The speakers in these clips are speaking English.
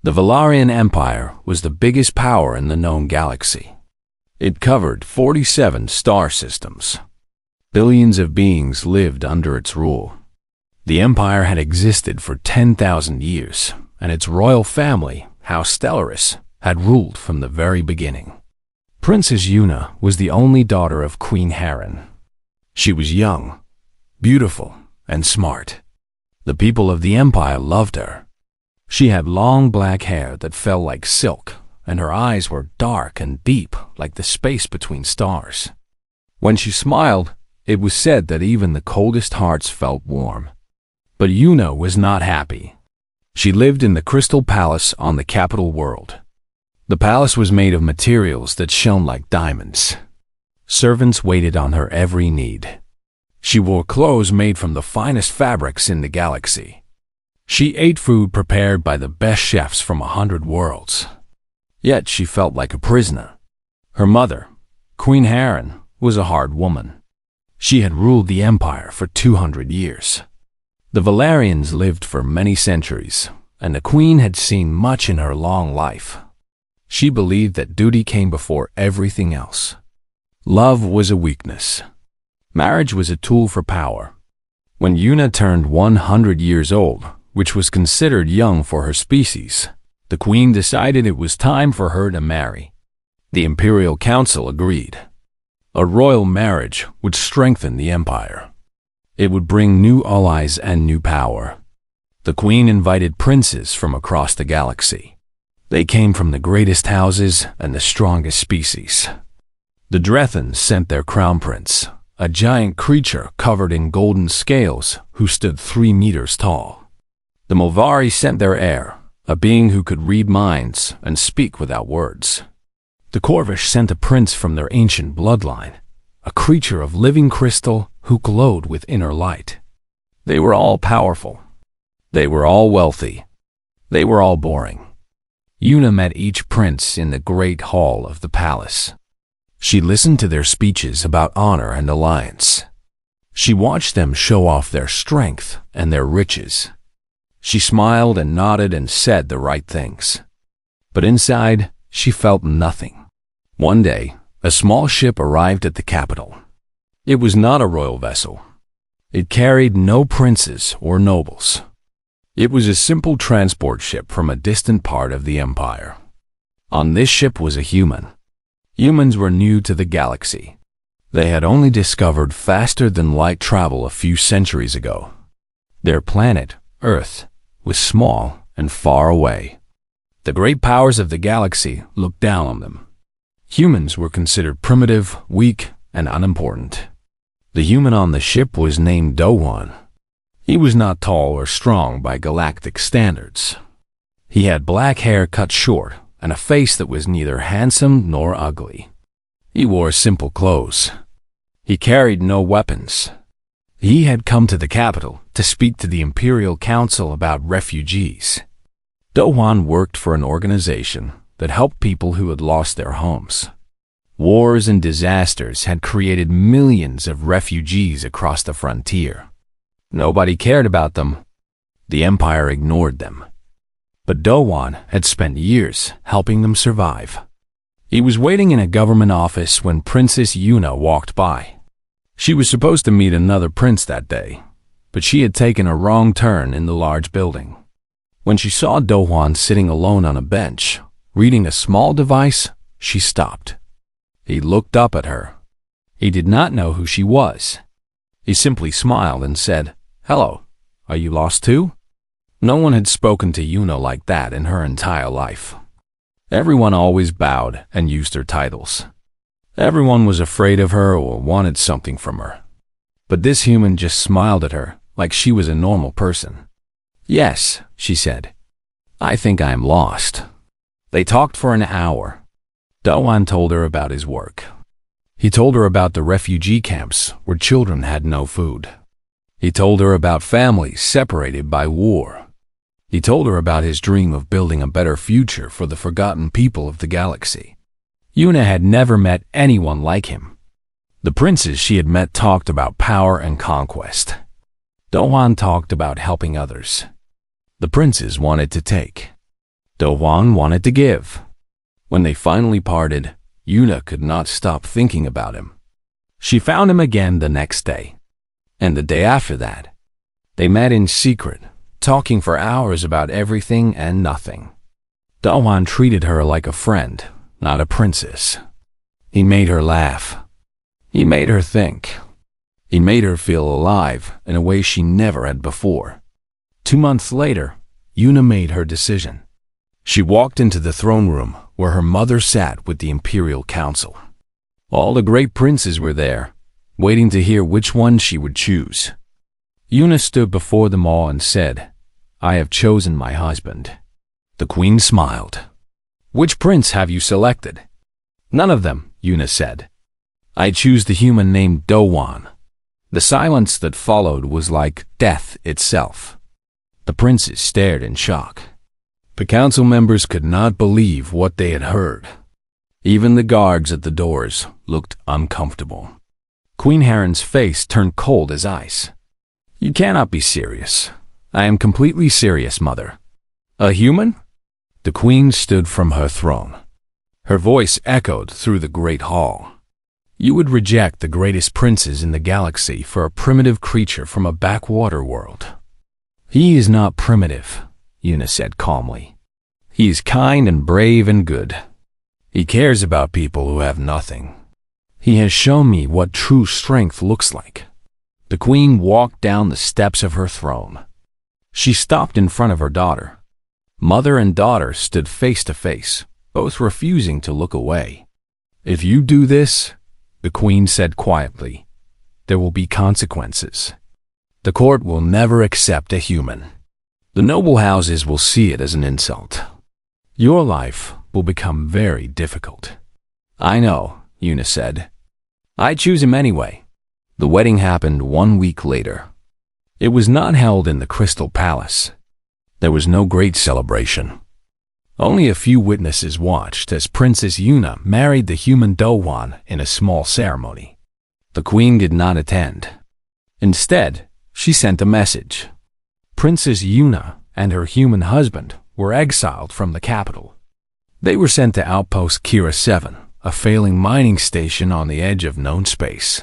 The Valarian Empire was the biggest power in the known galaxy. It covered 47 star systems. Billions of beings lived under its rule. The empire had existed for 10,000 years, and its royal family, House Stellaris, had ruled from the very beginning. Princess Yuna was the only daughter of Queen Heron. She was young, beautiful, and smart. The people of the empire loved her. She had long black hair that fell like silk, and her eyes were dark and deep like the space between stars. When she smiled, it was said that even the coldest hearts felt warm. But Yuna was not happy. She lived in the Crystal Palace on the capital world. The palace was made of materials that shone like diamonds. Servants waited on her every need. She wore clothes made from the finest fabrics in the galaxy. She ate food prepared by the best chefs from 100 worlds. Yet she felt like a prisoner. Her mother, Queen Heron, was a hard woman. She had ruled the empire for 200 years. The Valarians lived for many centuries, and the queen had seen much in her long life. She believed that duty came before everything else. Love was a weakness. Marriage was a tool for power. When Yuna turned 100 years old, which was considered young for her species, the queen decided it was time for her to marry. The Imperial Council agreed. A royal marriage would strengthen the empire. It would bring new allies and new power. The queen invited princes from across the galaxy. They came from the greatest houses and the strongest species. The Drethans sent their crown prince, a giant creature covered in golden scales who stood 3 meters tall. The Movari sent their heir, a being who could read minds and speak without words. The Corvish sent a prince from their ancient bloodline, a creature of living crystal who glowed with inner light. They were all powerful. They were all wealthy. They were all boring. Yuna met each prince in the great hall of the palace. She listened to their speeches about honor and alliance. She watched them show off their strength and their riches. She smiled and nodded and said the right things. But inside, she felt nothing. One day, a small ship arrived at the capital. It was not a royal vessel. It carried no princes or nobles. It was a simple transport ship from a distant part of the empire. On this ship was a human. Humans were new to the galaxy. They had only discovered faster-than-light travel a few centuries ago. Their planet, Earth, was small and far away. The great powers of the galaxy looked down on them. Humans were considered primitive, weak, and unimportant. The human on the ship was named Dowan. He was not tall or strong by galactic standards. He had black hair cut short and a face that was neither handsome nor ugly. He wore simple clothes. He carried no weapons. He had come to the capital to speak to the Imperial Council about refugees. Dowan worked for an organization that helped people who had lost their homes. Wars and disasters had created millions of refugees across the frontier. Nobody cared about them. The empire ignored them. But Dowan had spent years helping them survive. He was waiting in a government office when Princess Yuna walked by. She was supposed to meet another prince that day, but she had taken a wrong turn in the large building. When she saw Dowan sitting alone on a bench, reading a small device, she stopped. He looked up at her. He did not know who she was. He simply smiled and said, "Hello, are you lost too?" No one had spoken to Yuna like that in her entire life. Everyone always bowed and used their titles. Everyone was afraid of her or wanted something from her. But this human just smiled at her like she was a normal person. "Yes," she said. "I think I am lost." They talked for an hour. Dowan told her about his work. He told her about the refugee camps where children had no food. He told her about families separated by war. He told her about his dream of building a better future for the forgotten people of the galaxy. Yuna had never met anyone like him. The princes she had met talked about power and conquest. Dowan talked about helping others. The princes wanted to take. Do-hwan wanted to give. When they finally parted, Yuna could not stop thinking about him. She found him again the next day, and the day after that. They met in secret, talking for hours about everything and nothing. Do-hwan treated her like a friend, not a princess. He made her laugh. He made her think. He made her feel alive in a way she never had before. 2 months later, Yuna made her decision. She walked into the throne room where her mother sat with the Imperial Council. All the great princes were there, waiting to hear which one she would choose. Yuna stood before them all and said, "I have chosen my husband." The queen smiled. "Which prince have you selected?" "None of them," Yuna said. "I choose the human named Do-hwan." The silence that followed was like death itself. The princes stared in shock. The council members could not believe what they had heard. Even the guards at the doors looked uncomfortable. Queen Heron's face turned cold as ice. "You cannot be serious." "I am completely serious, mother." "A human?" The queen stood from her throne. Her voice echoed through the great hall. "You would reject the greatest princes in the galaxy for a primitive creature from a backwater world." "He is not primitive," Yuna said calmly. "He is kind and brave and good. He cares about people who have nothing. He has shown me what true strength looks like." The queen walked down the steps of her throne. She stopped in front of her daughter. Mother and daughter stood face to face, both refusing to look away. "If you do this," the queen said quietly, "there will be consequences. The court will never accept a human. The noble houses will see it as an insult. Your life will become very difficult." "I know," Yuna said. "I choose him anyway." The wedding happened 1 week later. It was not held in the Crystal Palace. There was no great celebration. Only a few witnesses watched as Princess Yuna married the human Do-hwan in a small ceremony. The queen did not attend. Instead, she sent a message. Princess Yuna and her human husband were exiled from the capital. They were sent to Outpost Kira 7, a failing mining station on the edge of known space.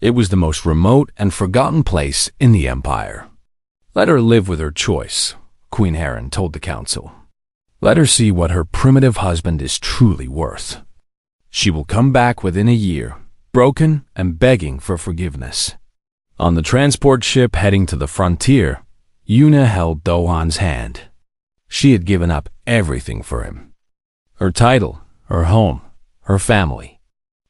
It was the most remote and forgotten place in the Empire. "Let her live with her choice," Queen Heron told the council. "Let her see what her primitive husband is truly worth. She will come back within a year, broken and begging for forgiveness." On the transport ship heading to the frontier, Yuna held Do-hwan's hand. She had given up everything for him. Her title, her home, her family.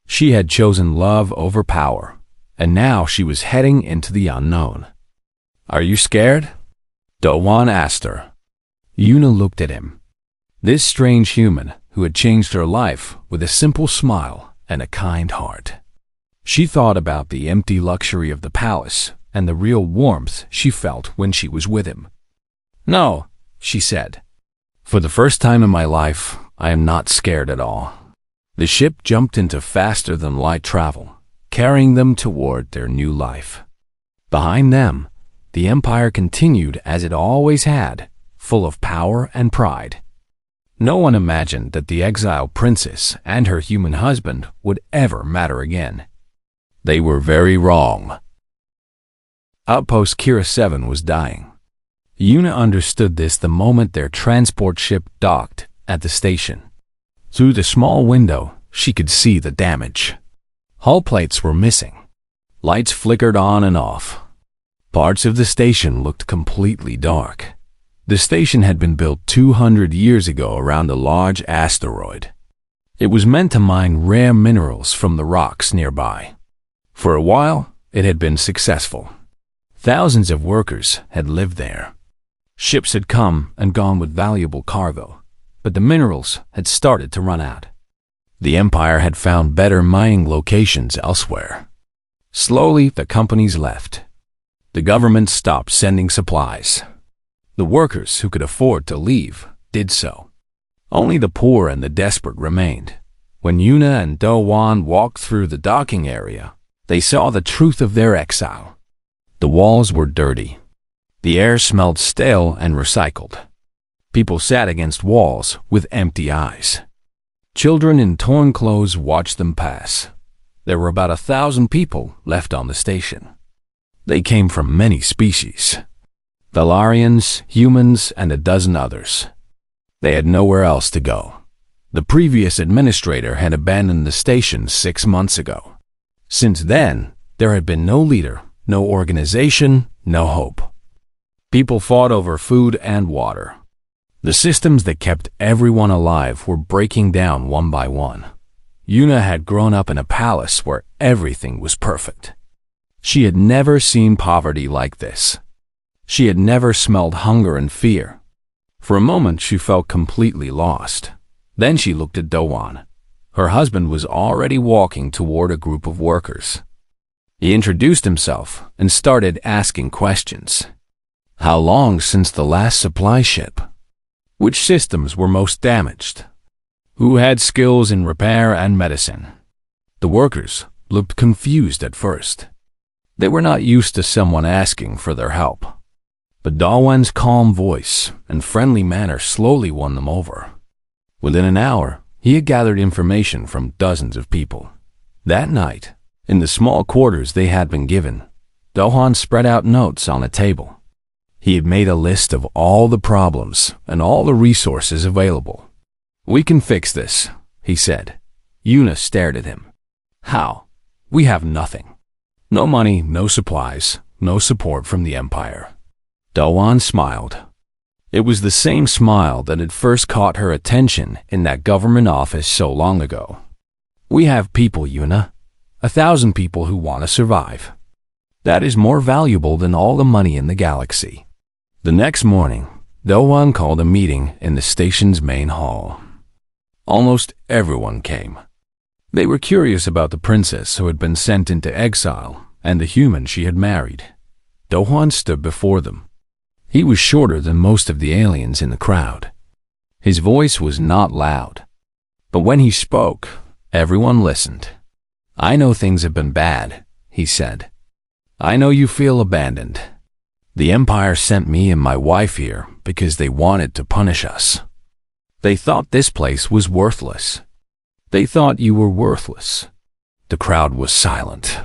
She had chosen love over power, and now she was heading into the unknown. "Are you scared?" Do-hwan asked her. Yuna looked at him. This strange human who had changed her life with a simple smile and a kind heart. She thought about the empty luxury of the palace and the real warmth she felt when she was with him. "No," she said. "For the first time in my life, I am not scared at all." The ship jumped into faster-than-light travel, carrying them toward their new life. Behind them, the Empire continued as it always had, full of power and pride. No one imagined that the exiled princess and her human husband would ever matter again. They were very wrong. Outpost Kira 7 was dying. Yuna understood this the moment their transport ship docked at the station. Through the small window, she could see the damage. Hull plates were missing. Lights flickered on and off. Parts of the station looked completely dark. The station had been built 200 years ago around a large asteroid. It was meant to mine rare minerals from the rocks nearby. For a while, it had been successful. Thousands of workers had lived there. Ships had come and gone with valuable cargo, but the minerals had started to run out. The Empire had found better mining locations elsewhere. Slowly, the companies left. The government stopped sending supplies. The workers who could afford to leave did so. Only the poor and the desperate remained. When Yuna and Do-hwan walked through the docking area, they saw the truth of their exile. The walls were dirty. The air smelled stale and recycled. People sat against walls with empty eyes. Children in torn clothes watched them pass. There were about 1,000 people left on the station. They came from many species: Valarians, humans, and a dozen others. They had nowhere else to go. The previous administrator had abandoned the station 6 months ago. Since then, there had been no leader, no organization, no hope. People fought over food and water. The systems that kept everyone alive were breaking down one by one. Yuna had grown up in a palace where everything was perfect. She had never seen poverty like this. She had never smelled hunger and fear. For a moment, she felt completely lost. Then she looked at Dowan. Her husband was already walking toward a group of workers. He introduced himself and started asking questions. How long since the last supply ship? Which systems were most damaged? Who had skills in repair and medicine? The workers looked confused at first. They were not used to someone asking for their help. But Dawan's calm voice and friendly manner slowly won them over. Within an hour, he had gathered information from dozens of people. That night, in the small quarters they had been given, Dohan spread out notes on a table. He had made a list of all the problems and all the resources available. "We can fix this," he said. Yuna stared at him. "How? We have nothing. No money, no supplies, no support from the Empire." Dawan smiled. It was the same smile that had first caught her attention in that government office so long ago. "We have people, Yuna. 1,000 people who want to survive. That is more valuable than all the money in the galaxy." The next morning, Dawan called a meeting in the station's main hall. Almost everyone came. They were curious about the princess who had been sent into exile and the human she had married. Dohan stood before them. He was shorter than most of the aliens in the crowd. His voice was not loud, but when he spoke, everyone listened. "I know things have been bad," he said. "I know you feel abandoned. The Empire sent me and my wife here because they wanted to punish us. They thought this place was worthless. They thought you were worthless." The crowd was silent.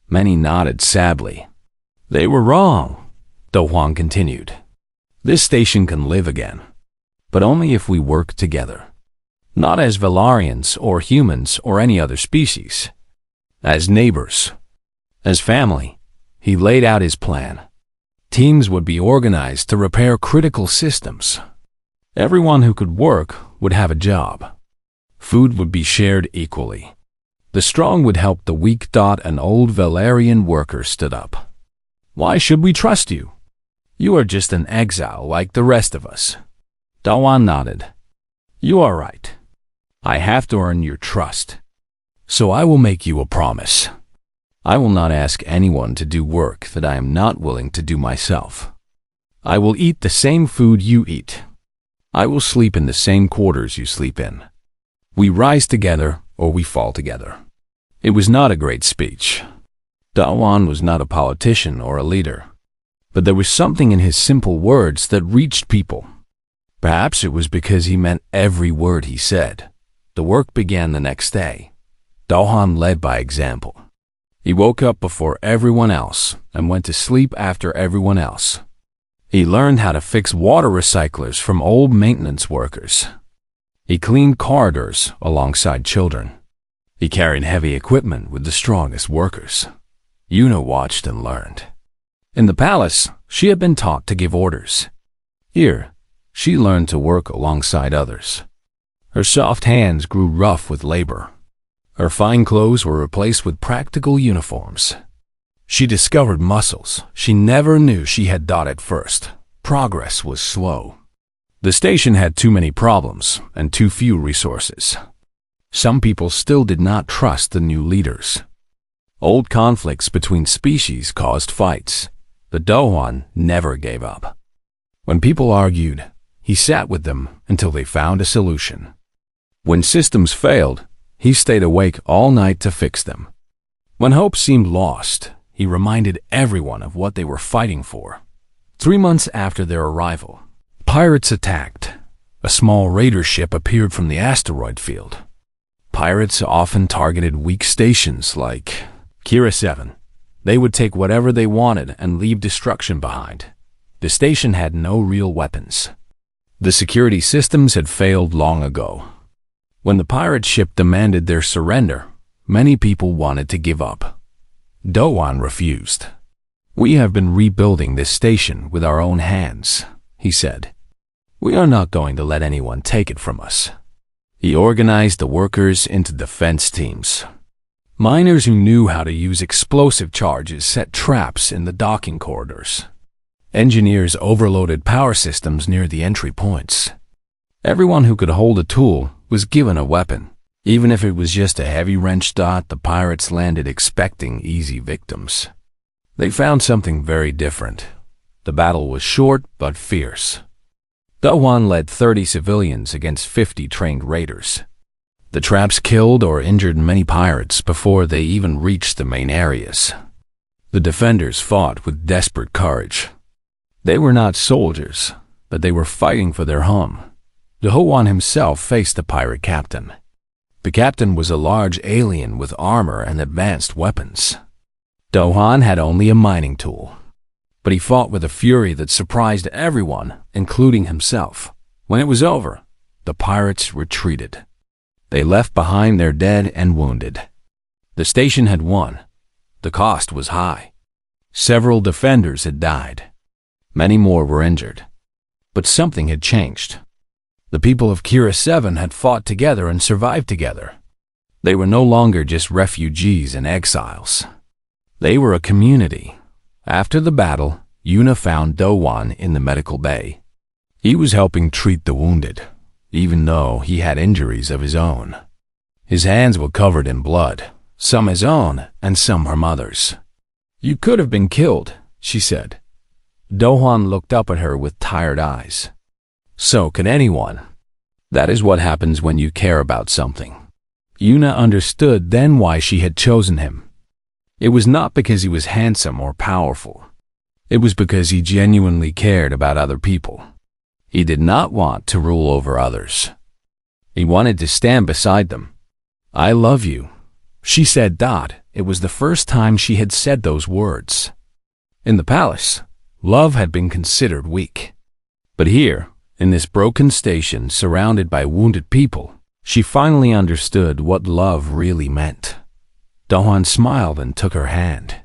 Many nodded sadly. "They were wrong," Dohan continued. "This station can live again, but only if we work together. Not as Valarians or humans or any other species. As neighbors. As family." He laid out his plan. Teams would be organized to repair critical systems. Everyone who could work would have a job. Food would be shared equally. The strong would help the weak. An old Valarian worker stood up. "Why should we trust you? You are just an exile like the rest of us." Dawan nodded. "You are right. I have to earn your trust. So I will make you a promise. I will not ask anyone to do work that I am not willing to do myself. I will eat the same food you eat. I will sleep in the same quarters you sleep in. We rise together or we fall together." It was not a great speech. Dawan was not a politician or a leader, but there was something in his simple words that reached people. Perhaps it was because he meant every word he said. The work began the next day. Dawan led by example. He woke up before everyone else and went to sleep after everyone else. He learned how to fix water recyclers from old maintenance workers. He cleaned corridors alongside children. He carried heavy equipment with the strongest workers. Yuna watched and learned. In the palace, she had been taught to give orders. Here, she learned to work alongside others. Her soft hands grew rough with labor. Her fine clothes were replaced with practical uniforms. She discovered muscles she never knew she had at first. Progress was slow. The station had too many problems and too few resources. Some people still did not trust the new leaders. Old conflicts between species caused fights, but Dohan never gave up. When people argued, he sat with them until they found a solution. When systems failed, he stayed awake all night to fix them. When hope seemed lost, he reminded everyone of what they were fighting for. 3 months after their arrival, Pirates attacked. A small raider ship appeared from the asteroid field. Pirates often targeted weak stations like Kira 7. They would take whatever they wanted and leave destruction behind. The station had no real weapons. The security systems had failed long ago. When the pirate ship demanded their surrender, many people wanted to give up. Doan refused. "We have been rebuilding this station with our own hands," he said. "We are not going to let anyone take it from us." He organized the workers into defense teams. Miners who knew how to use explosive charges set traps in the docking corridors. Engineers overloaded power systems near the entry points. Everyone who could hold a tool was given a weapon. Even if it was just a heavy wrench, the pirates landed expecting easy victims. They found something very different. The battle was short but fierce. Doan led 30 civilians against 50 trained raiders. The traps killed or injured many pirates before they even reached the main areas. The defenders fought with desperate courage. They were not soldiers, but they were fighting for their home. Doan himself faced the pirate captain. The captain was a large alien with armor and advanced weapons. Doan had only a mining tool, but he fought with a fury that surprised everyone, including himself. When it was over, the pirates retreated. They left behind their dead and wounded. The station had won. The cost was high. Several defenders had died. Many more were injured. But something had changed. The people of Kira 7 had fought together and survived together. They were no longer just refugees and exiles. They were a community. After the battle, Yuna found Doan in the medical bay. He was helping treat the wounded, even though he had injuries of his own. His hands were covered in blood, some his own and some her mother's. "You could have been killed," she said. Doan looked up at her with tired eyes. "So could anyone. That is what happens when you care about something." Yuna understood then why she had chosen him. It was not because he was handsome or powerful. It was because he genuinely cared about other people. He did not want to rule over others. He wanted to stand beside them. "I love you," she said. It was the first time she had said those words. In the palace, love had been considered weak. But here, in this broken station surrounded by wounded people, she finally understood what love really meant. Doan smiled and took her hand.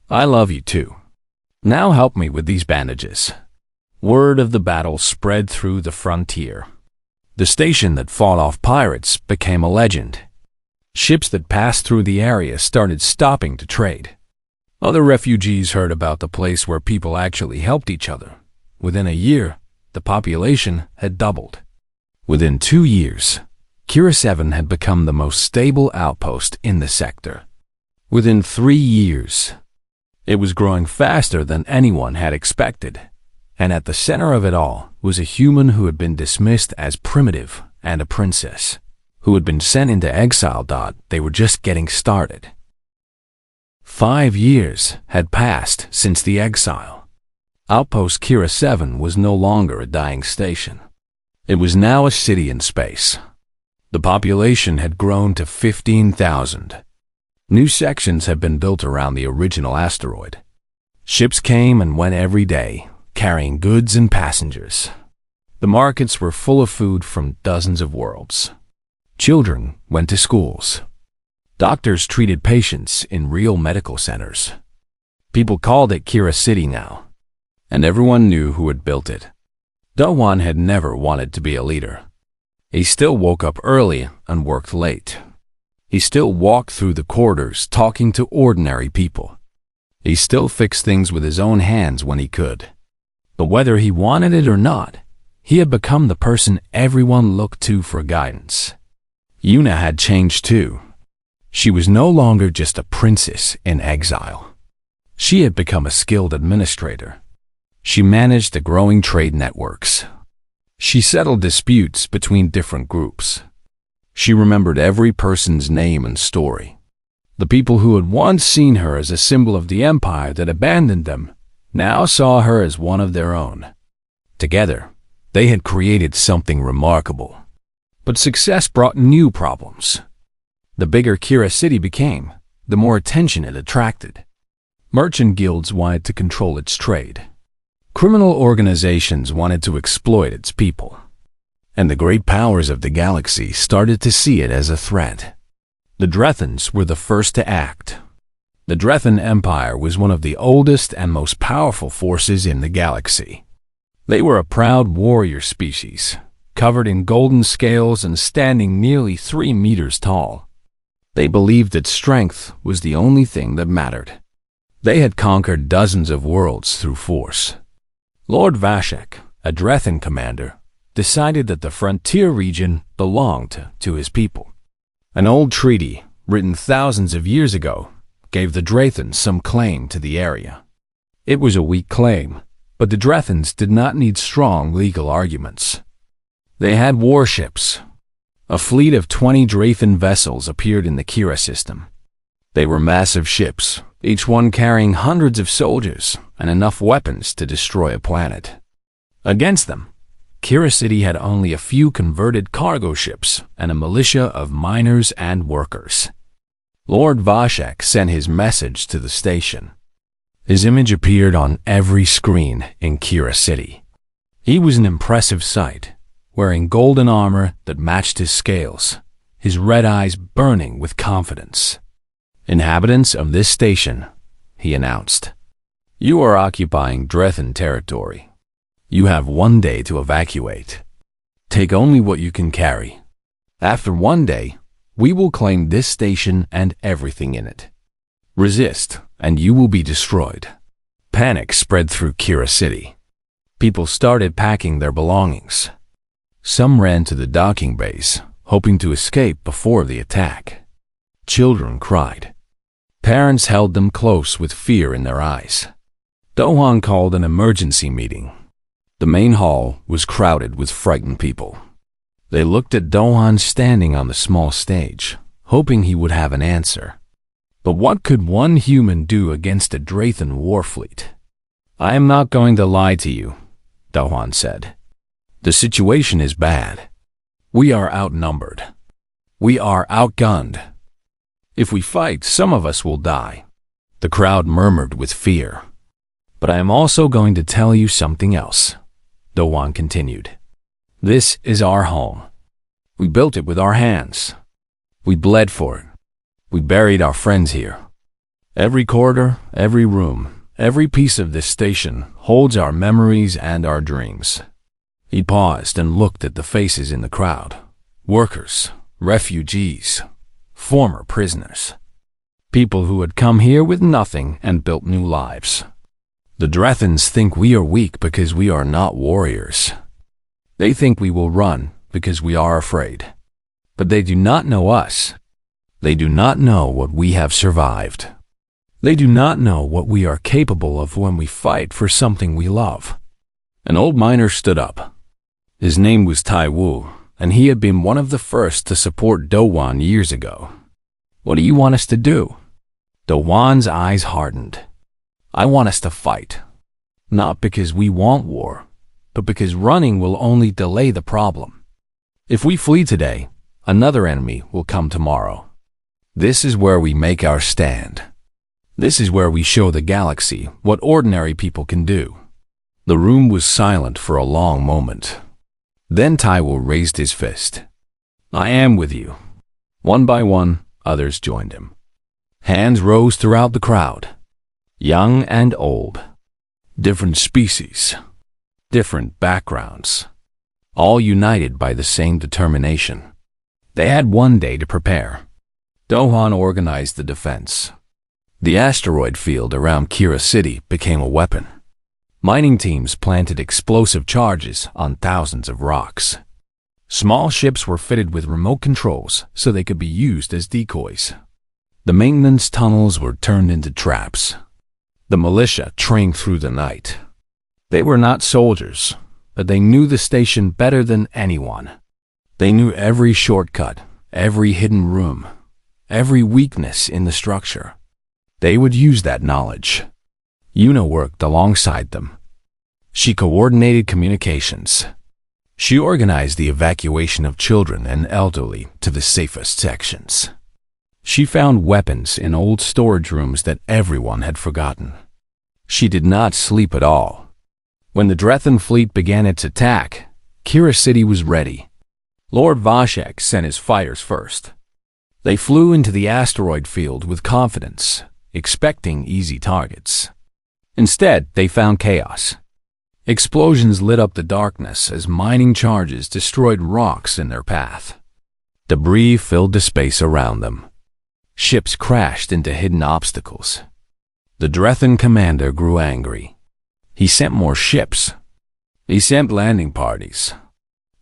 "I love you too. Now help me with these bandages." Word of the battle spread through the frontier. The station that fought off pirates became a legend. Ships that passed through the area started stopping to trade. Other refugees heard about the place where people actually helped each other. Within a year, the population had doubled. Within 2 years, Kira 7 had become the most stable outpost in the sector. Within 3 years, it was growing faster than anyone had expected. And at the center of it all was a human who had been dismissed as primitive and a princess, who had been sent into exile. They were just getting started. 5 years had passed since the exile. Outpost Kira 7 was no longer a dying station. It was now a city in space. The population had grown to 15,000. New sections had been built around the original asteroid. Ships came and went every day, carrying goods and passengers. The markets were full of food from dozens of worlds. Children went to schools. Doctors treated patients in real medical centers. People called it Kira City now, and everyone knew who had built it. Doan had never wanted to be a leader. He still woke up early and worked late. He still walked through the corridors talking to ordinary people. He still fixed things with his own hands when he could. But whether he wanted it or not, he had become the person everyone looked to for guidance. Yuna had changed too. She was no longer just a princess in exile. She had become a skilled administrator. She managed the growing trade networks. She settled disputes between different groups. She remembered every person's name and story. The people who had once seen her as a symbol of the empire that abandoned them now saw her as one of their own. Together, They had created something remarkable. But success brought new problems. The bigger Kira City became, the more attention it attracted. Merchant guilds wanted to control its trade. Criminal organizations wanted to exploit its people. And the great powers of the galaxy started to see it as a threat. The Drethans were the first to act. The Drethan Empire was one of the oldest and most powerful forces in the galaxy. They were a proud warrior species, covered in golden scales and standing nearly 3 meters tall. They believed that strength was the only thing that mattered. They had conquered dozens of worlds through force. Lord Vashek, a Drethan commander, decided that the frontier region belonged to his people. An old treaty, written thousands of years ago, gave the Drethans some claim to the area. It was a weak claim, but the Drethans did not need strong legal arguments. They had warships. A fleet of 20 Drethan vessels appeared in the Kira system. They were massive ships, each one carrying hundreds of soldiers and enough weapons to destroy a planet. Against them, Kira City had only a few converted cargo ships and a militia of miners and workers. Lord Vashek sent his message to the station. His image appeared on every screen in Kira City. He was an impressive sight, wearing golden armor that matched his scales, his red eyes burning with confidence. "Inhabitants of this station," he announced, "you are occupying Drethan territory. You have 1 day to evacuate. Take only what you can carry. After 1 day, we will claim this station and everything in it. Resist, and you will be destroyed." Panic spread through Kira City. People started packing their belongings. Some ran to the docking bays, hoping to escape before the attack. Children cried. Parents held them close with fear in their eyes. Dohan called an emergency meeting. The main hall was crowded with frightened people. They looked at Dohan standing on the small stage, hoping he would have an answer. But what could one human do against a Drethan war fleet? "I am not going to lie to you," Dohan said. "The situation is bad. We are outnumbered. We are outgunned. If we fight, some of us will die." The crowd murmured with fear. "But I am also going to tell you something else," Dohan continued. "This is our home. We built it with our hands. We bled for it. We buried our friends here. Every corridor, every room, every piece of this station holds our memories and our dreams." He paused and looked at the faces in the crowd. Workers, refugees, former prisoners. People who had come here with nothing and built new lives. The Drethans think we are weak because we are not warriors. They think we will run because we are afraid. But they do not know us. They do not know what we have survived. They do not know what we are capable of when we fight for something we love. An old miner stood up. His name was Tai Wu, and he had been one of the first to support Dowan years ago. "What do you want us to do?" Dowan's eyes hardened. "I want us to fight. Not because we want war, but because running will only delay the problem. If we flee today, another enemy will come tomorrow. This is where we make our stand. This is where we show the galaxy what ordinary people can do." The room was silent for a long moment. Then Taiwo raised his fist. "I am with you." One by one, others joined him. Hands rose throughout the crowd. Young and old. Different species. Different backgrounds. All united by the same determination. They had 1 day to prepare. Dohan organized the defense. The asteroid field around Kira City became a weapon. Mining teams planted explosive charges on thousands of rocks. Small ships were fitted with remote controls so they could be used as decoys. The maintenance tunnels were turned into traps. The militia trained through the night. They were not soldiers, but they knew the station better than anyone. They knew every shortcut, every hidden room, every weakness in the structure. They would use that knowledge. Yuna worked alongside them. She coordinated communications. She organized the evacuation of children and elderly to the safest sections. She found weapons in old storage rooms that everyone had forgotten. She did not sleep at all. When the Drethan fleet began its attack, Kira City was ready. Lord Vashek sent his fighters first. They flew into the asteroid field with confidence, expecting easy targets. Instead, they found chaos. Explosions lit up the darkness as mining charges destroyed rocks in their path. Debris filled the space around them. Ships crashed into hidden obstacles. The Drethan commander grew angry. He sent more ships. He sent landing parties.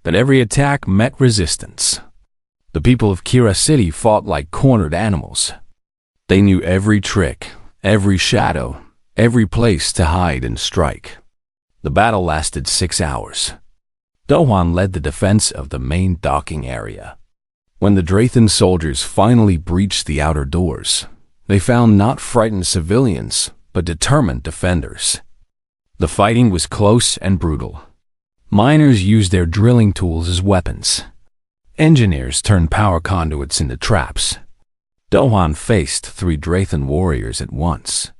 But every attack met resistance. The people of Kira City fought like cornered animals. They knew every trick, every shadow, every place to hide and strike. The battle lasted 6 hours. Dohan led the defense of the main docking area. When the Drethan soldiers finally breached the outer doors, they found not frightened civilians, but determined defenders. The fighting was close and brutal. Miners used their drilling tools as weapons. Engineers turned power conduits into traps. Dohan faced 3 Drethan warriors at once.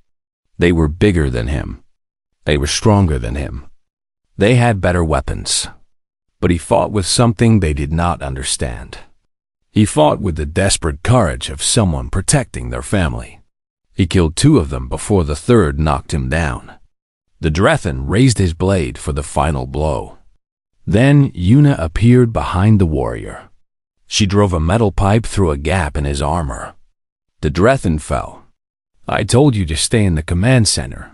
They were bigger than him. They were stronger than him. They had better weapons. But he fought with something they did not understand. He fought with the desperate courage of someone protecting their family. He killed 2 of them before the 3rd knocked him down. The Drethan raised his blade for the final blow. Then Yuna appeared behind the warrior. She drove a metal pipe through a gap in his armor. The Drethan fell. "I told you to stay in the command center,"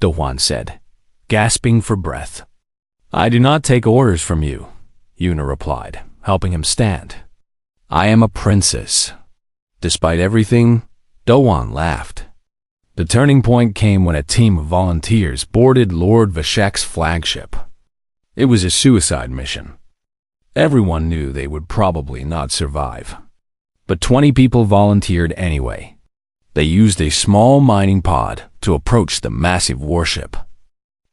Dohan said, gasping for breath. "I do not take orders from you," Yuna replied, helping him stand. "I am a princess." Despite everything, Dohan laughed. The turning point came when a team of volunteers boarded Lord Vashek's flagship. It was a suicide mission. Everyone knew they would probably not survive. But 20 people volunteered anyway. They used a small mining pod to approach the massive warship.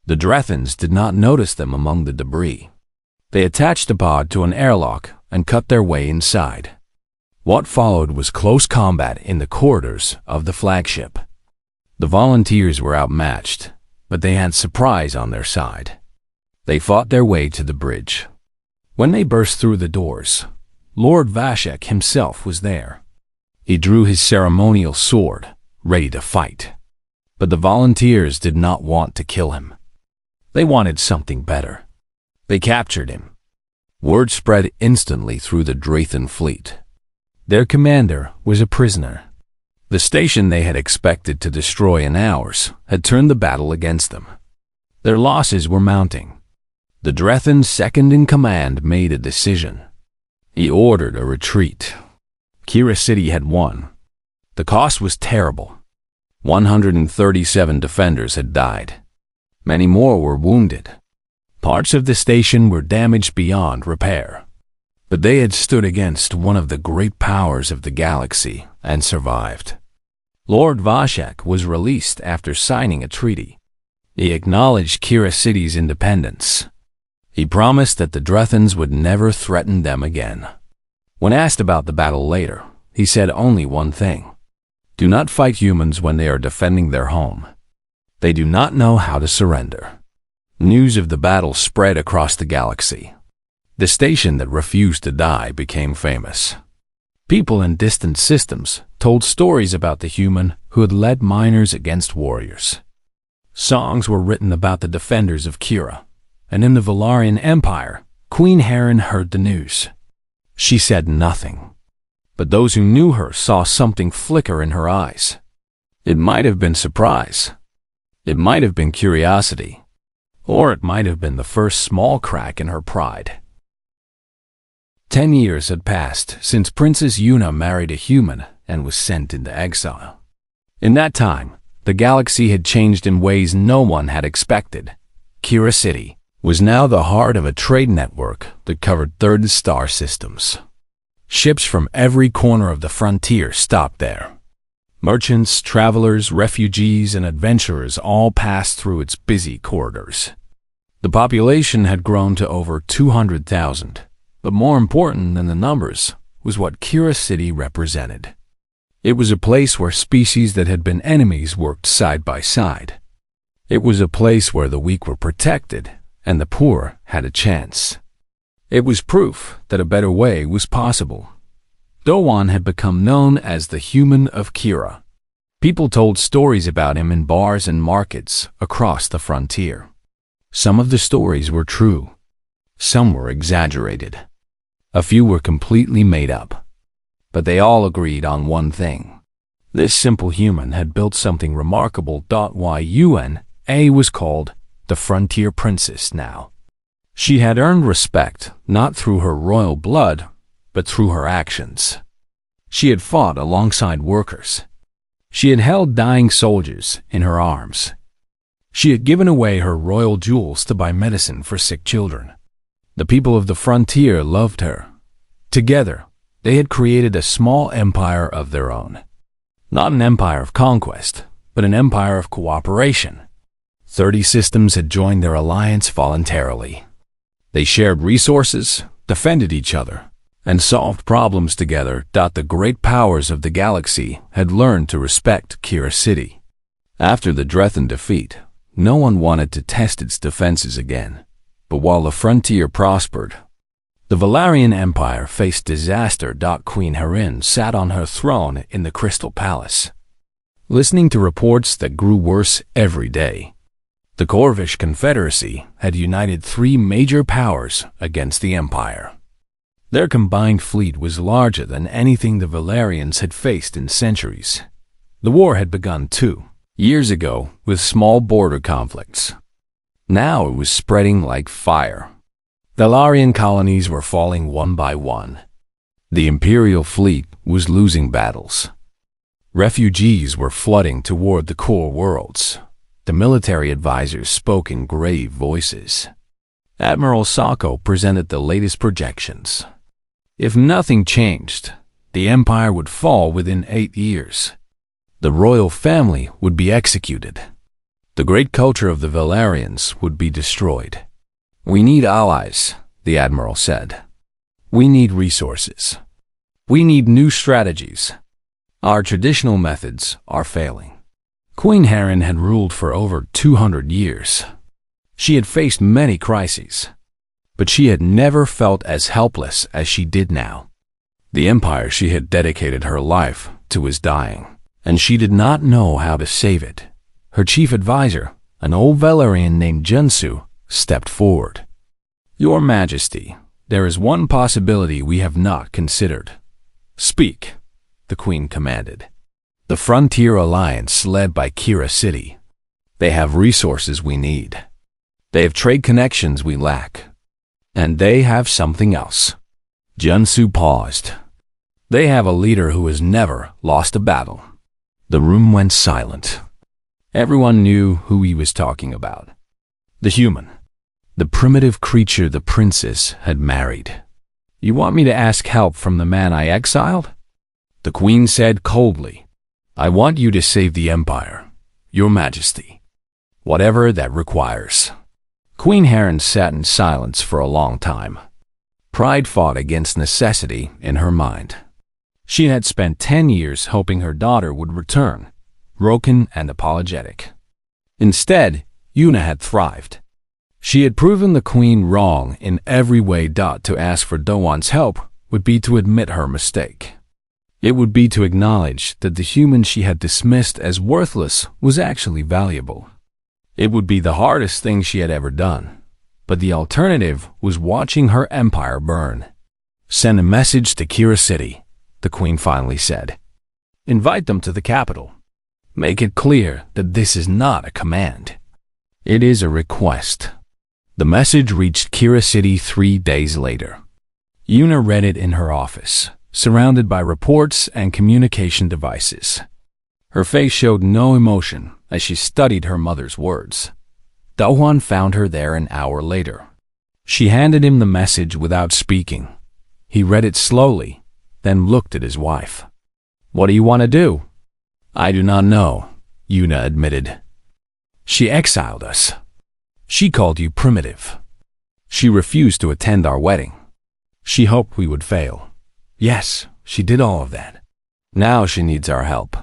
The Drethans did not notice them among the debris. They attached the pod to an airlock and cut their way inside. What followed was close combat in the corridors of the flagship. The volunteers were outmatched, but they had surprise on their side. They fought their way to the bridge. When they burst through the doors, Lord Vashek himself was there. He drew his ceremonial sword, ready to fight. But the volunteers did not want to kill him. They wanted something better. They captured him. Word spread instantly through the Drethan fleet. Their commander was a prisoner. The station they had expected to destroy in hours had turned the battle against them. Their losses were mounting. The Drethan's second-in-command made a decision. He ordered a retreat. Kira City had won. The cost was terrible. 137 defenders had died. Many more were wounded. Parts of the station were damaged beyond repair. But they had stood against one of the great powers of the galaxy and survived. Lord Vashek was released after signing a treaty. He acknowledged Kira City's independence. He promised that the Drethans would never threaten them again. When asked about the battle later, he said only one thing: "Do not fight humans when they are defending their home. They do not know how to surrender." News of the battle spread across the galaxy. The station that refused to die became famous. People in distant systems told stories about the human who had led miners against warriors. Songs were written about the defenders of Kira, and in the Valarian Empire, Queen Heron heard the news. She said nothing, but those who knew her saw something flicker in her eyes. It might have been surprise. It might have been curiosity. Or it might have been the first small crack in her pride. 10 years had passed since Princess Yuna married a human and was sent into exile. In that time, the galaxy had changed in ways no one had expected. Kira City was now the heart of a trade network that covered 30 star systems. Ships from every corner of the frontier stopped there. Merchants, travelers, refugees, and adventurers all passed through its busy corridors. The population had grown to over 200,000, but more important than the numbers was what Kira City represented. It was a place where species that had been enemies worked side by side. It was a place where the weak were protected and the poor had a chance. It was proof that a better way was possible. Dowan had become known as the Human of Kira. People told stories about him in bars and markets across the frontier. Some of the stories were true. Some were exaggerated. A few were completely made up. But they all agreed on one thing. This simple human had built something remarkable. Yuna was called the Frontier Princess now. She had earned respect not through her royal blood, but through her actions. She had fought alongside workers. She had held dying soldiers in her arms. She had given away her royal jewels to buy medicine for sick children. The people of the frontier loved her. Together, they had created a small empire of their own. Not an empire of conquest, but an empire of cooperation. 30 systems had joined their alliance voluntarily. They shared resources, defended each other, and solved problems together. The great powers of the galaxy had learned to respect Kira City. After the Drethan defeat, no one wanted to test its defenses again. But while the frontier prospered, the Valarian Empire faced disaster. Queen Harin sat on her throne in the Crystal Palace, listening to reports that grew worse every day. The Corvish Confederacy had united 3 major powers against the Empire. Their combined fleet was larger than anything the Valarians had faced in centuries. The war had begun 2 years ago with small border conflicts. Now it was spreading like fire. Valarian colonies were falling one by one. The Imperial fleet was losing battles. Refugees were flooding toward the core worlds. The military advisors spoke in grave voices. Admiral Sako presented the latest projections. If nothing changed, the empire would fall within 8 years. The royal family would be executed. The great culture of the Valarians would be destroyed. "We need allies," the admiral said. "We need resources. We need new strategies. Our traditional methods are failing." Queen Harin had ruled for over 200 years. She had faced many crises, but she had never felt as helpless as she did now. The empire she had dedicated her life to was dying, and she did not know how to save it. Her chief advisor, an old Valarian named Junsu, stepped forward. "Your Majesty, there is one possibility we have not considered." "Speak," the Queen commanded. "The Frontier Alliance led by Kira City. They have resources we need. They have trade connections we lack. And they have something else." Junsu paused. "They have a leader who has never lost a battle." The room went silent. Everyone knew who he was talking about. The human. The primitive creature the princess had married. "You want me to ask help from the man I exiled?" The Queen said coldly. "I want you to save the Empire, Your Majesty, whatever that requires." Queen Harin sat in silence for a long time. Pride fought against necessity in her mind. She had spent 10 years hoping her daughter would return, broken and apologetic. Instead, Yuna had thrived. She had proven the Queen wrong in every way. To ask for Dowan's help would be to admit her mistake. It would be to acknowledge that the human she had dismissed as worthless was actually valuable. It would be the hardest thing she had ever done, but the alternative was watching her empire burn. "Send a message to Kira City," the Queen finally said. "Invite them to the capital. Make it clear that this is not a command. It is a request." The message reached Kira City 3 days later. Yuna read it in her office, surrounded by reports and communication devices. Her face showed no emotion as she studied her mother's words. Dowan found her there an hour later. She handed him the message without speaking. He read it slowly, then looked at his wife. "What do you want to do?" "I do not know," Yuna admitted. "She exiled us. She called you primitive. She refused to attend our wedding. She hoped we would fail. Yes, she did all of that. Now she needs our help.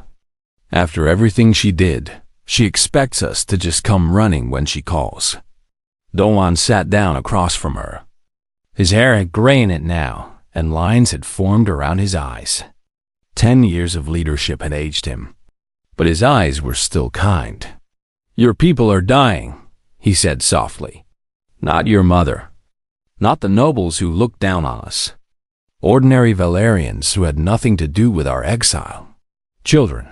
After everything she did, she expects us to just come running when she calls. Doan sat down across from her. His hair had gray in it now, and lines had formed around his eyes. 10 years of leadership had aged him, but his eyes were still kind. Your people are dying, he said softly. Not your mother. Not the nobles who looked down on us. Ordinary Valerians who had nothing to do with our exile. Children,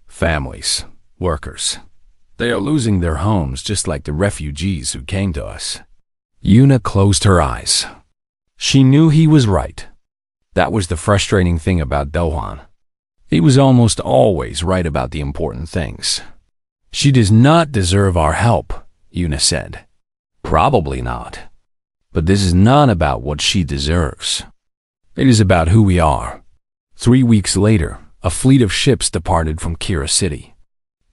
families, workers. They are losing their homes just like the refugees who came to us. Yuna closed her eyes. She knew he was right. That was the frustrating thing about Doan. He was almost always right about the important things. She does not deserve our help, Yuna said. Probably not. But this is not about what she deserves. It is about who we are. 3 weeks later, a fleet of ships departed from Kira City.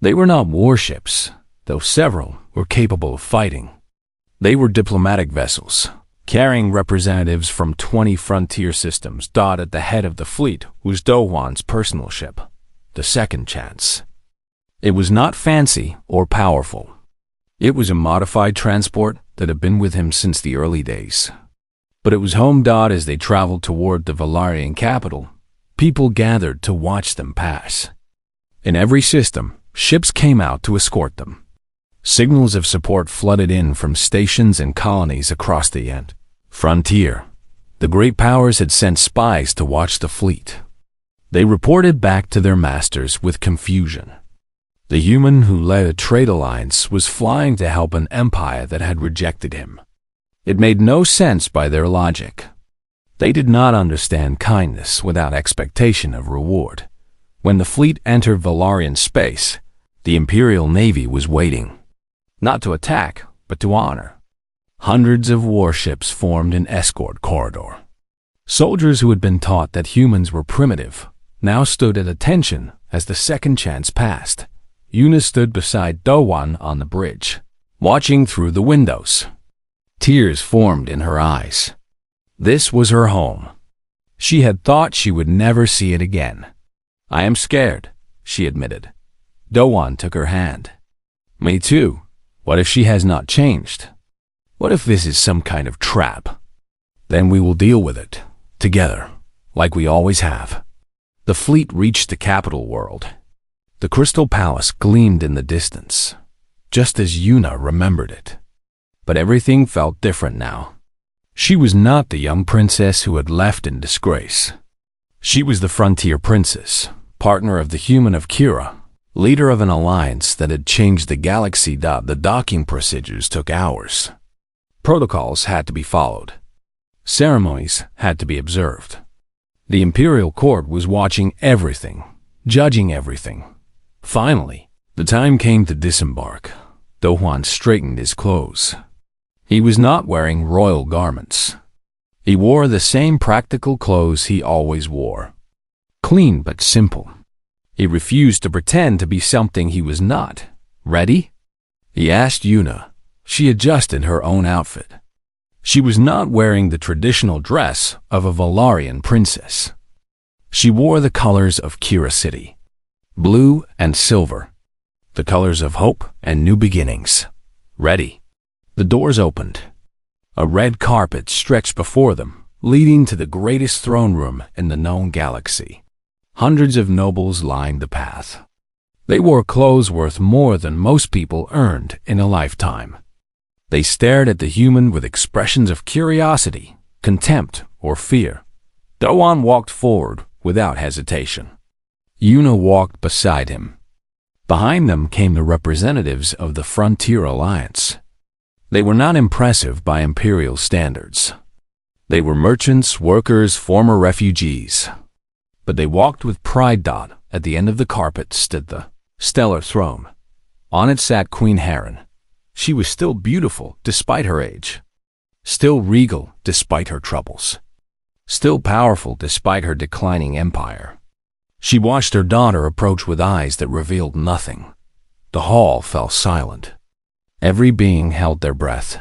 They were not warships, though several were capable of fighting. They were diplomatic vessels, carrying representatives from 20 frontier systems. At the head of the fleet was Doan's personal ship, the Second Chance. It was not fancy or powerful. It was a modified transport that had been with him since the early days. But it was home. As they traveled toward the Valarian capital, people gathered to watch them pass. In every system, ships came out to escort them. Signals of support flooded in from stations and colonies across the frontier. The great powers had sent spies to watch the fleet. They reported back to their masters with confusion. The human who led a trade alliance was flying to help an empire that had rejected him. It made no sense by their logic. They did not understand kindness without expectation of reward. When the fleet entered Valarian space, the Imperial Navy was waiting. Not to attack, but to honor. Hundreds of warships formed an escort corridor. Soldiers who had been taught that humans were primitive now stood at attention as the Second Chance passed. Yuna stood beside Doan on the bridge, watching through the windows. Tears formed in her eyes. This was her home. She had thought she would never see it again. I am scared, she admitted. Doan took her hand. Me too. What if she has not changed? What if this is some kind of trap? Then we will deal with it, together, like we always have. The fleet reached the capital world. The Crystal Palace gleamed in the distance, just as Yuna remembered it. But everything felt different now. She was not the young princess who had left in disgrace. She was the frontier princess, partner of the human of Kira, leader of an alliance that had changed the galaxy. The docking procedures took hours. Protocols had to be followed. Ceremonies had to be observed. The Imperial Court was watching everything, judging everything. Finally, the time came to disembark. Doan straightened his clothes. He was not wearing royal garments. He wore the same practical clothes he always wore. Clean but simple. He refused to pretend to be something he was not. Ready? He asked Yuna. She adjusted her own outfit. She was not wearing the traditional dress of a Valarian princess. She wore the colors of Kira City. Blue and silver, the colors of hope and new beginnings. Ready. The doors opened. A red carpet stretched before them, leading to the greatest throne room in the known galaxy. Hundreds of nobles lined the path. They wore clothes worth more than most people earned in a lifetime. They stared at the human with expressions of curiosity, contempt, or fear. Doan walked forward without hesitation. Yuna walked beside him. Behind them came the representatives of the Frontier Alliance. They were not impressive by imperial standards. They were merchants, workers, former refugees. But they walked with pride. At the end of the carpet stood the stellar throne. On it sat Queen Heron. She was still beautiful despite her age. Still regal despite her troubles. Still powerful despite her declining empire. She watched her daughter approach with eyes that revealed nothing. The hall fell silent. Every being held their breath.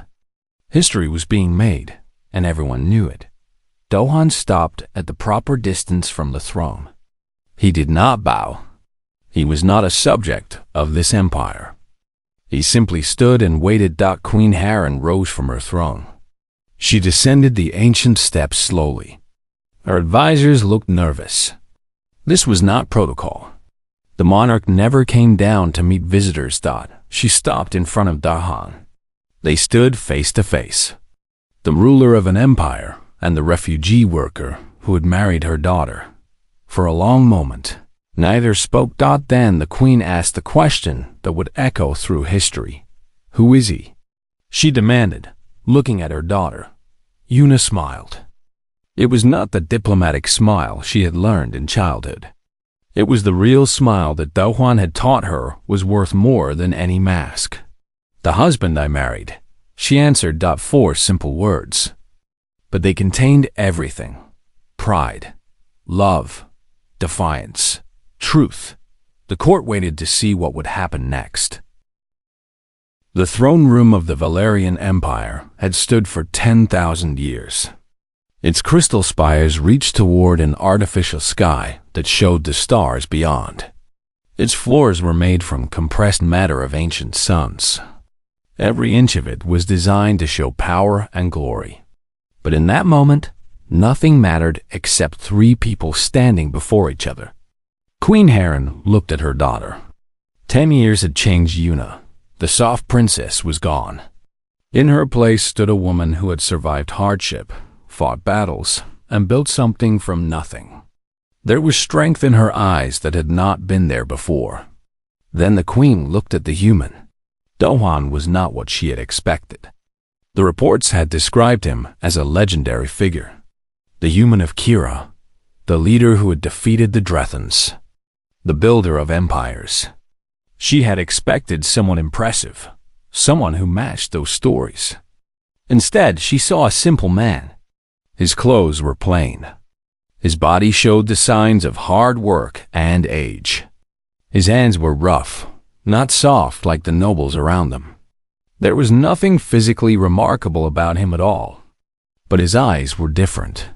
History was being made, and everyone knew it. Dohan stopped at the proper distance from the throne. He did not bow. He was not a subject of this empire. He simply stood and waited. Queen Heron rose from her throne. She descended the ancient steps slowly. Her advisors looked nervous. This was not protocol. The monarch never came down to meet visitors. She stopped in front of Dahan. They stood face to face. The ruler of an empire and the refugee worker who had married her daughter. For a long moment, neither spoke. Then the queen asked the question that would echo through history. Who is he? She demanded, looking at her daughter. Yuna smiled. It was not the diplomatic smile she had learned in childhood. It was the real smile that Dahuan had taught her was worth more than any mask. The husband I married, she answered. 4 simple words. But they contained everything. Pride, love, defiance, truth. The court waited to see what would happen next. The throne room of the Valerian Empire had stood for 10,000 years. Its crystal spires reached toward an artificial sky that showed the stars beyond. Its floors were made from compressed matter of ancient suns. Every inch of it was designed to show power and glory. But in that moment, nothing mattered except 3 people standing before each other. Queen Heron looked at her daughter. 10 years had changed Yuna. The soft princess was gone. In her place stood a woman who had survived hardship, fought battles, and built something from nothing. There was strength in her eyes that had not been there before. Then the queen looked at the human. Dohan was not what she had expected. The reports had described him as a legendary figure. The human of Kira, the leader who had defeated the Drethans, the builder of empires. She had expected someone impressive, someone who matched those stories. Instead, she saw a simple man. His clothes were plain. His body showed the signs of hard work and age. His hands were rough, not soft like the nobles around them. There was nothing physically remarkable about him at all, but his eyes were different.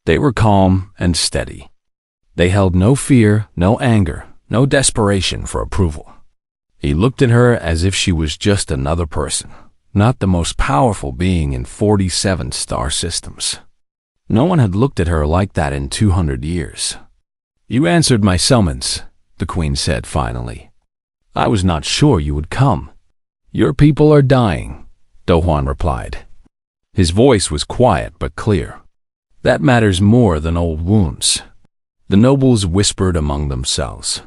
They were calm and steady. They held no fear, no anger, no desperation for approval. He looked at her as if she was just another person, not the most powerful being in 47 star systems. No one had looked at her like that in 200 years. You answered my summons, the queen said finally. I was not sure you would come. Your people are dying, Dohan replied. His voice was quiet but clear. That matters more than old wounds. The nobles whispered among themselves.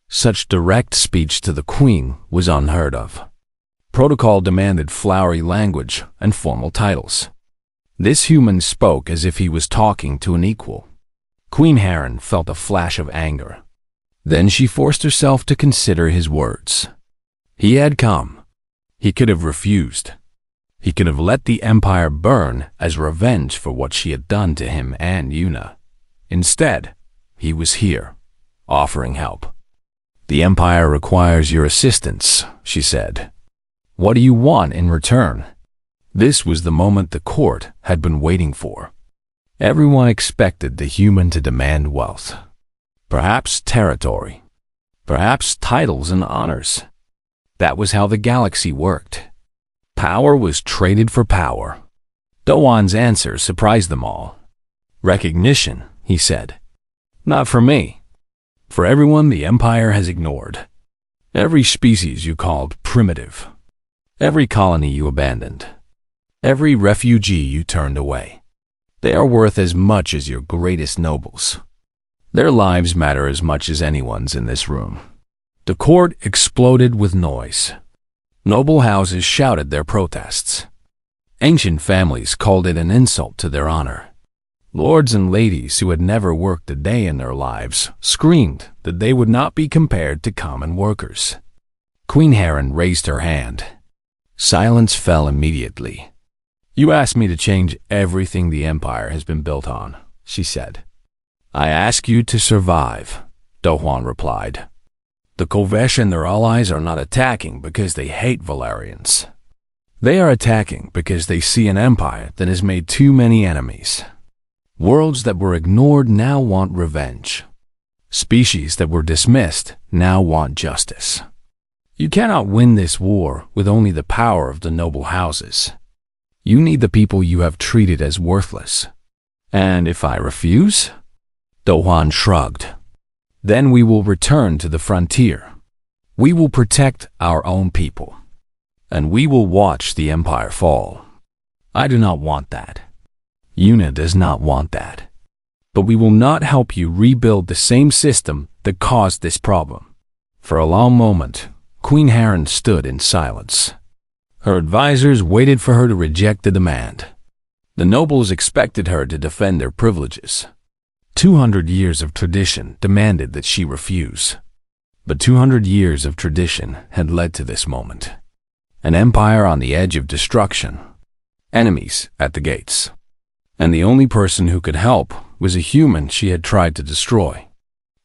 Such direct speech to the queen was unheard of. Protocol demanded flowery language and formal titles. This human spoke as if he was talking to an equal. Queen Heron felt a flash of anger. Then she forced herself to consider his words. He had come. He could have refused. He could have let the empire burn as revenge for what she had done to him and Yuna. Instead, he was here, offering help. The empire requires your assistance, she said. What do you want in return? This was the moment the court had been waiting for. Everyone expected the human to demand wealth. Perhaps territory. Perhaps titles and honors. That was how the galaxy worked. Power was traded for power. Doan's answer surprised them all. Recognition, he said. Not for me. For everyone the empire has ignored. Every species you called primitive. Every colony you abandoned. Every refugee you turned away. They are worth as much as your greatest nobles. Their lives matter as much as anyone's in this room. The court exploded with noise. Noble houses shouted their protests. Ancient families called it an insult to their honor. Lords and ladies who had never worked a day in their lives screamed that they would not be compared to common workers. Queen Heron raised her hand. Silence fell immediately. You asked me to change everything the empire has been built on, she said. I ask you to survive, Dohuan replied. The Kovesh and their allies are not attacking because they hate Valerians. They are attacking because they see an empire that has made too many enemies. Worlds that were ignored now want revenge. Species that were dismissed now want justice. You cannot win this war with only the power of the noble houses. You need the people you have treated as worthless. And if I refuse? Dohan shrugged. Then we will return to the frontier. We will protect our own people. And we will watch the empire fall. I do not want that. Yuna does not want that. But we will not help you rebuild the same system that caused this problem. For a long moment, Queen Heron stood in silence. Her advisors waited for her to reject the demand. The nobles expected her to defend their privileges. 200 years of tradition demanded that she refuse. But 200 years of tradition had led to this moment. An empire on the edge of destruction. Enemies at the gates. And the only person who could help was a human she had tried to destroy.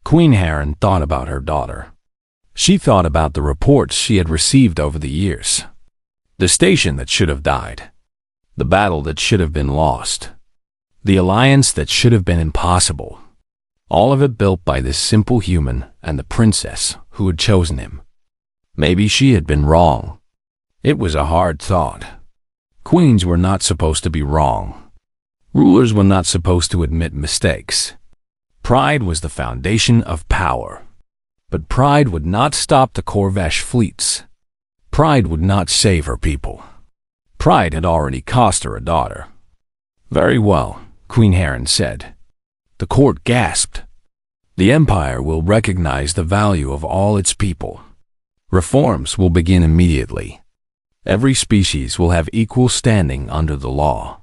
Queen Heron thought about her daughter. She thought about the reports she had received over the years. The station that should have died. The battle that should have been lost. The alliance that should have been impossible. All of it built by this simple human and the princess who had chosen him. Maybe she had been wrong. It was a hard thought. Queens were not supposed to be wrong. Rulers were not supposed to admit mistakes. Pride was the foundation of power. But pride would not stop the Corvesh fleets. Pride would not save her people. Pride had already cost her a daughter. Very well, Queen Heron said. The court gasped. The empire will recognize the value of all its people. Reforms will begin immediately. Every species will have equal standing under the law.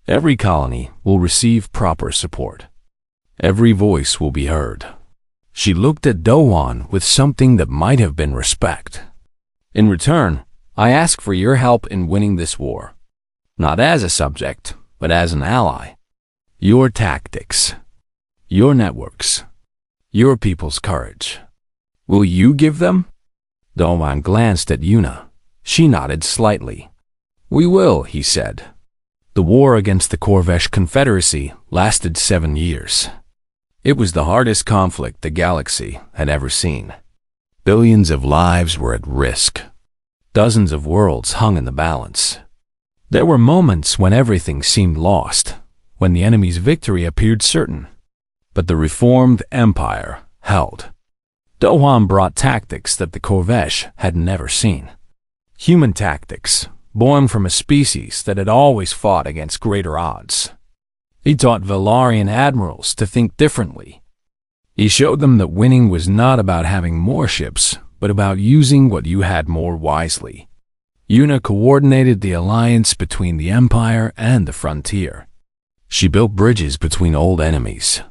Every colony will receive proper support. Every voice will be heard. She looked at Dohan with something that might have been respect. In return, I ask for your help in winning this war. Not as a subject, but as an ally. Your tactics. Your networks. Your people's courage. Will you give them? Dohan glanced at Yuna. She nodded slightly. We will, he said. The war against the Corvesh Confederacy lasted 7 years. It was the hardest conflict the galaxy had ever seen. Billions of lives were at risk. Dozens of worlds hung in the balance. There were moments when everything seemed lost, when the enemy's victory appeared certain. But the reformed empire held. Dohan brought tactics that the Corvesh had never seen. Human tactics, born from a species that had always fought against greater odds. He taught Valarian admirals to think differently. He showed them that winning was not about having more ships, but about using what you had more wisely. Yuna coordinated the alliance between the Empire and the frontier. She built bridges between old enemies.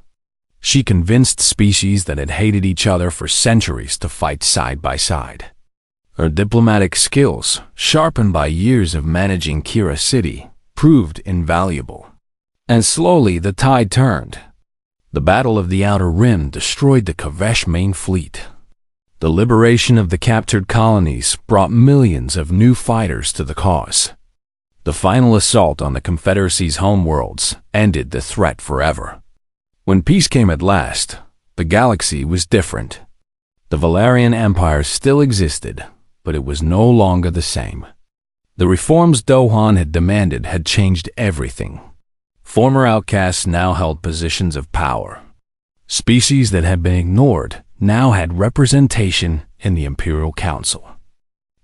She convinced species that had hated each other for centuries to fight side by side. Her diplomatic skills, sharpened by years of managing Kira City, proved invaluable. And slowly the tide turned. The Battle of the Outer Rim destroyed the Corvesh main fleet. The liberation of the captured colonies brought millions of new fighters to the cause. The final assault on the Confederacy's homeworlds ended the threat forever. When peace came at last, the galaxy was different. The Valerian Empire still existed, but it was no longer the same. The reforms Dohan had demanded had changed everything. Former outcasts now held positions of power. Species that had been ignored now had representation in the Imperial Council.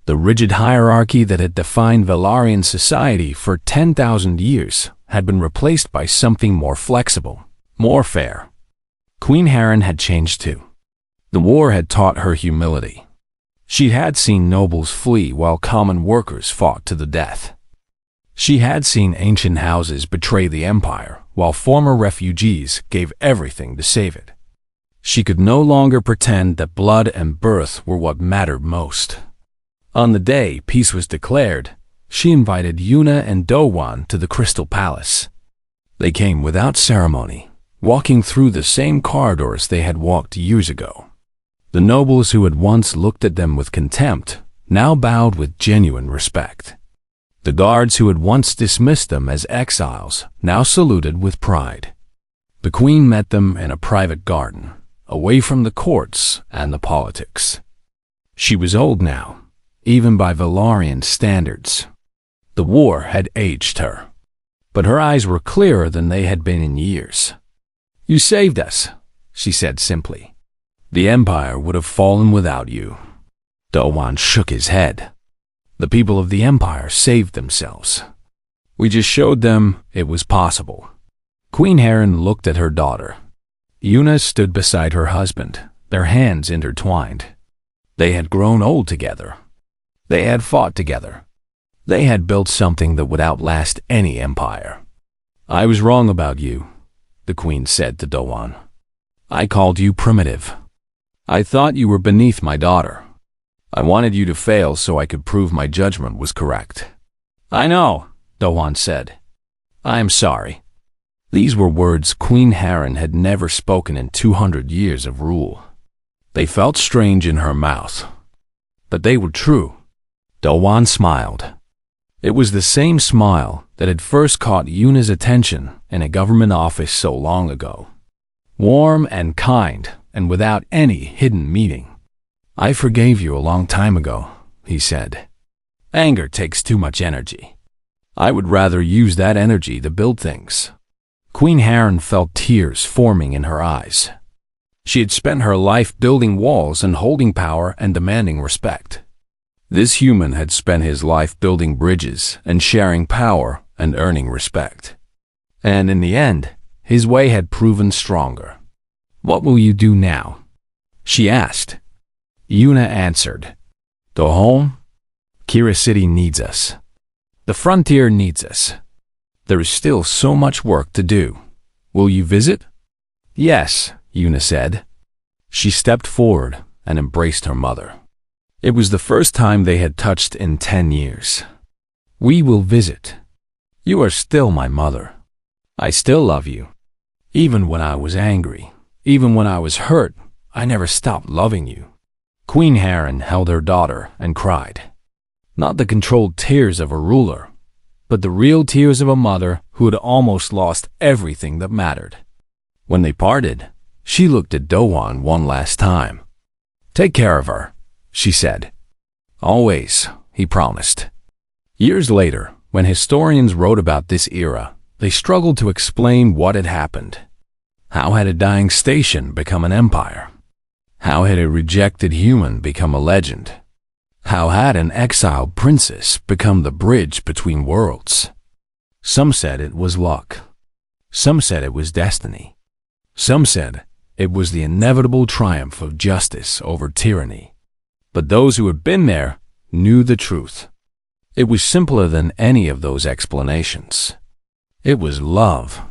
The rigid hierarchy that had defined Valarian society for 10,000 years had been replaced by something more flexible, more fair. Queen Heron had changed too. The war had taught her humility. She had seen nobles flee while common workers fought to the death. She had seen ancient houses betray the empire while former refugees gave everything to save it. She could no longer pretend that blood and birth were what mattered most. On the day peace was declared, she invited Yuna and Dohan to the Crystal Palace. They came without ceremony, walking through the same corridors they had walked years ago. The nobles who had once looked at them with contempt now bowed with genuine respect. The guards who had once dismissed them as exiles now saluted with pride. The queen met them in a private garden, away from the courts and the politics. She was old now, even by Valarian standards. The war had aged her, but her eyes were clearer than they had been in years. "You saved us," she said simply. "The Empire would have fallen without you." Dowan shook his head. "The people of the Empire saved themselves. We just showed them it was possible." Queen Heron looked at her daughter. Una stood beside her husband, their hands intertwined. They had grown old together. They had fought together. They had built something that would outlast any empire. "I was wrong about you," the queen said to Dowan. "I called you primitive. I thought you were beneath my daughter. I wanted you to fail so I could prove my judgment was correct." "I know," Dowan said. "I am sorry." These were words Queen Heron had never spoken in 200 years of rule. They felt strange in her mouth, but they were true. Dowan smiled. It was the same smile that had first caught Yuna's attention in a government office so long ago. Warm and kind, and without any hidden meaning. "I forgave you a long time ago," he said. "Anger takes too much energy. I would rather use that energy to build things." Queen Heron felt tears forming in her eyes. She had spent her life building walls and holding power and demanding respect. This human had spent his life building bridges and sharing power and earning respect. And in the end, his way had proven stronger. "What will you do now?" she asked. Una answered, "Go home. Kira City needs us. The frontier needs us. There is still so much work to do. Will you visit?" "Yes," Una said. She stepped forward and embraced her mother. It was the first time they had touched in 10 years. "We will visit. You are still my mother. I still love you. Even when I was angry, even when I was hurt, I never stopped loving you." Queen Heron held her daughter and cried. Not the controlled tears of a ruler, but the real tears of a mother who had almost lost everything that mattered. When they parted, she looked at Dowan one last time. "Take care of her," she said. "Always," he promised. Years later, when historians wrote about this era, they struggled to explain what had happened. How had a dying station become an empire? How had a rejected human become a legend? How had an exiled princess become the bridge between worlds? Some said it was luck. Some said it was destiny. Some said it was the inevitable triumph of justice over tyranny. But those who had been there knew the truth. It was simpler than any of those explanations. It was love.